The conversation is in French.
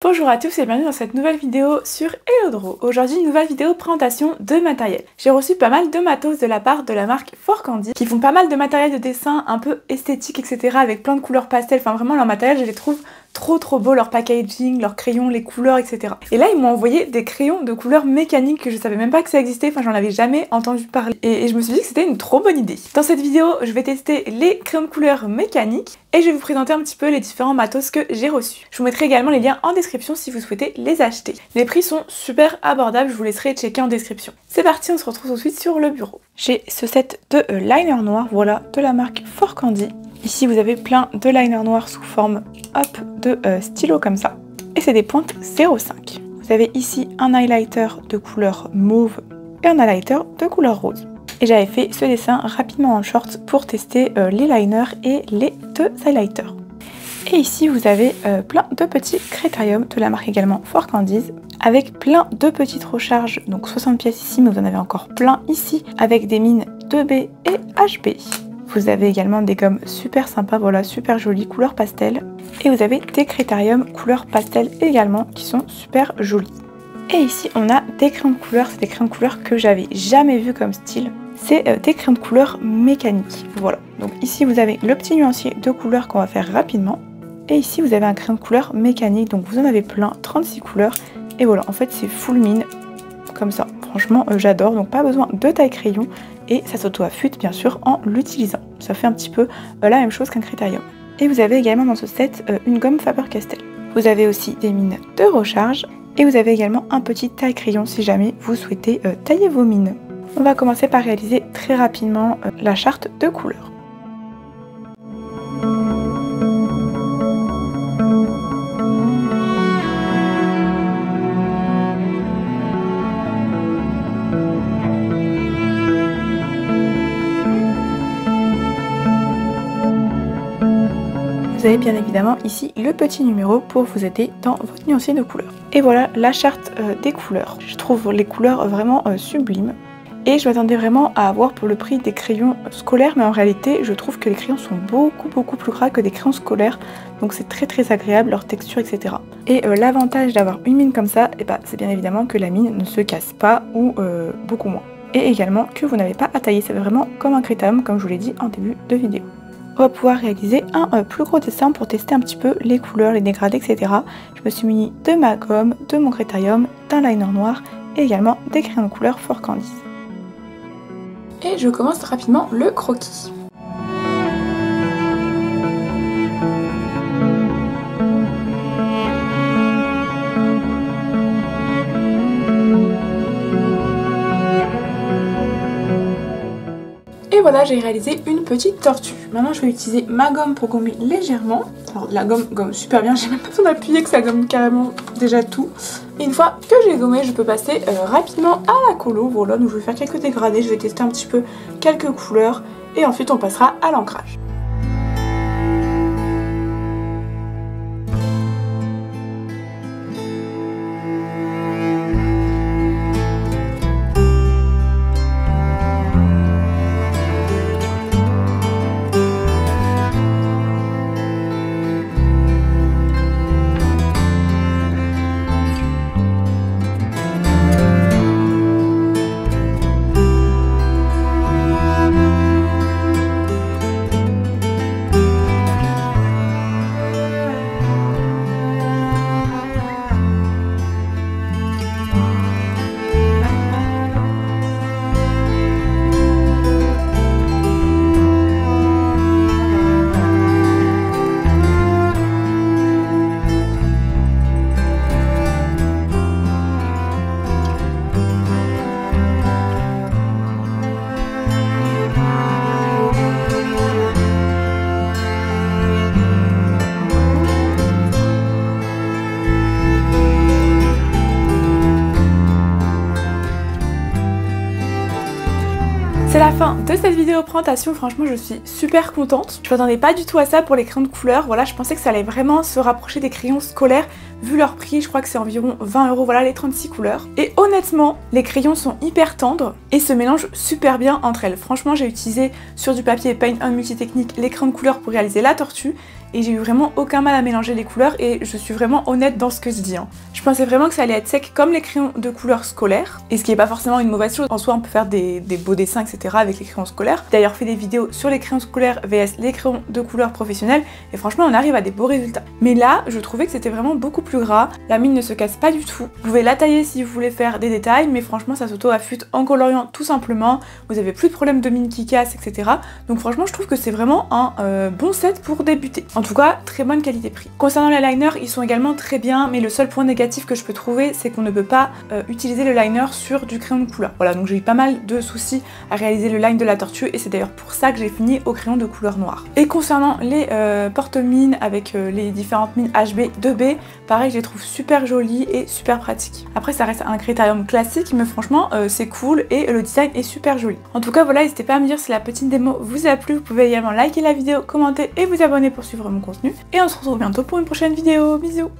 Bonjour à tous et bienvenue dans cette nouvelle vidéo sur Hello. Aujourd'hui une nouvelle vidéo présentation de matériel. J'ai reçu pas mal de matos de la part de la marque Forcandy qui font pas mal de matériel de dessin un peu esthétique etc. avec plein de couleurs pastel, enfin vraiment leur matériel je les trouve trop beau, leur packaging, leurs crayons, les couleurs etc. Et là ils m'ont envoyé des crayons de couleurs mécaniques que je savais même pas que ça existait, enfin j'en avais jamais entendu parler et je me suis dit que c'était une trop bonne idée. Dans cette vidéo je vais tester les crayons de couleurs mécaniques et je vais vous présenter un petit peu les différents matos que j'ai reçus. Je vous mettrai également les liens en description si vous souhaitez les acheter. Les prix sont super abordables, je vous laisserai checker en description. C'est parti, on se retrouve tout de suite sur le bureau. J'ai ce set de liner noir, voilà, de la marque Forcandy. Ici vous avez plein de liners noirs sous forme de stylo comme ça. Et c'est des pointes 0,5. Vous avez ici un highlighter de couleur mauve et un highlighter de couleur rose. Et j'avais fait ce dessin rapidement en short pour tester les liners et les deux highlighters. Et ici vous avez plein de petits critériums de la marque également Forcandy avec plein de petites recharges, donc 60 pièces ici mais vous en avez encore plein ici avec des mines 2B et HB. Vous avez également des gommes super sympas, voilà, super jolies, couleur pastel. Et vous avez des critériums couleur pastel également qui sont super jolis. Et ici on a des crayons de couleur, c'est des crayons de couleur que j'avais jamais vu comme style. C'est des crayons de couleur mécaniques, voilà. Donc ici vous avez le petit nuancier de couleurs qu'on va faire rapidement. Et ici vous avez un crayon de couleur mécanique, donc vous en avez plein, 36 couleurs. Et voilà, en fait c'est full mine, comme ça. Franchement j'adore, donc pas besoin de taille crayon. Et ça s'auto-affûte bien sûr en l'utilisant. Ça fait un petit peu la même chose qu'un critérium. Et vous avez également dans ce set une gomme Faber-Castell. Vous avez aussi des mines de recharge. Et vous avez également un petit taille crayon si jamais vous souhaitez tailler vos mines. On va commencer par réaliser très rapidement la charte de couleurs. Vous avez bien évidemment ici le petit numéro pour vous aider dans votre nuancier de couleurs. Et voilà la charte des couleurs. Je trouve les couleurs vraiment sublimes. Et je m'attendais vraiment à avoir pour le prix des crayons scolaires, mais en réalité je trouve que les crayons sont beaucoup plus gras que des crayons scolaires. Donc c'est très agréable, leur texture etc. Et l'avantage d'avoir une mine comme ça, c'est bien évidemment que la mine ne se casse pas ou beaucoup moins. Et également que vous n'avez pas à tailler, c'est vraiment comme un critérium comme je vous l'ai dit en début de vidéo. On va pouvoir réaliser un plus gros dessin pour tester un petit peu les couleurs, les dégradés, etc. Je me suis muni de ma gomme, de mon critérium, d'un liner noir et également des crayons de couleur Forcandy. Et je commence rapidement le croquis. Et voilà, j'ai réalisé une petite tortue. Maintenant je vais utiliser ma gomme pour gommer légèrement. Alors la gomme gomme super bien, j'ai même pas besoin d'appuyer que ça gomme carrément déjà tout. Et une fois que j'ai gommé, je peux passer rapidement à la colo. Voilà, donc je vais faire quelques dégradés, je vais tester un petit peu quelques couleurs et ensuite on passera à l'ancrage. C'est la fin de cette vidéo présentation, franchement je suis super contente. Je m'attendais pas du tout à ça pour les crayons de couleur, voilà, je pensais que ça allait vraiment se rapprocher des crayons scolaires vu leur prix, je crois que c'est environ 20 €, voilà les 36 couleurs. Et honnêtement, les crayons sont hyper tendres et se mélangent super bien entre elles. Franchement j'ai utilisé sur du papier Paint On multitechnique les crayons de couleur pour réaliser la tortue et j'ai eu vraiment aucun mal à mélanger les couleurs et je suis vraiment honnête dans ce que je dis. Je pensais vraiment que ça allait être sec comme les crayons de couleur scolaire, et ce qui est pas forcément une mauvaise chose. En soi on peut faire des beaux dessins etc avec les crayons scolaires. J'ai d'ailleurs fait des vidéos sur les crayons scolaires vs les crayons de couleur professionnels et franchement on arrive à des beaux résultats. Mais là je trouvais que c'était vraiment beaucoup plus gras, la mine ne se casse pas du tout. Vous pouvez la tailler si vous voulez faire des détails, mais franchement ça s'auto-affûte en coloriant tout simplement, vous avez plus de problème de mine qui casse etc. Donc franchement je trouve que c'est vraiment un bon set pour débuter. En tout cas très bonne qualité-prix. Concernant les liners, ils sont également très bien, mais le seul point négatif que je peux trouver c'est qu'on ne peut pas utiliser le liner sur du crayon de couleur. Voilà, donc j'ai eu pas mal de soucis à réaliser le line de la tortue et c'est d'ailleurs pour ça que j'ai fini au crayon de couleur noire. Et concernant les porte-mines avec les différentes mines HB 2B, pareil je les trouve super jolies et super pratiques. Après ça reste un critérium classique mais franchement c'est cool et le design est super joli. En tout cas voilà, n'hésitez pas à me dire si la petite démo vous a plu, vous pouvez également liker la vidéo, commenter et vous abonner pour suivre mon contenu. Et on se retrouve bientôt pour une prochaine vidéo, bisous.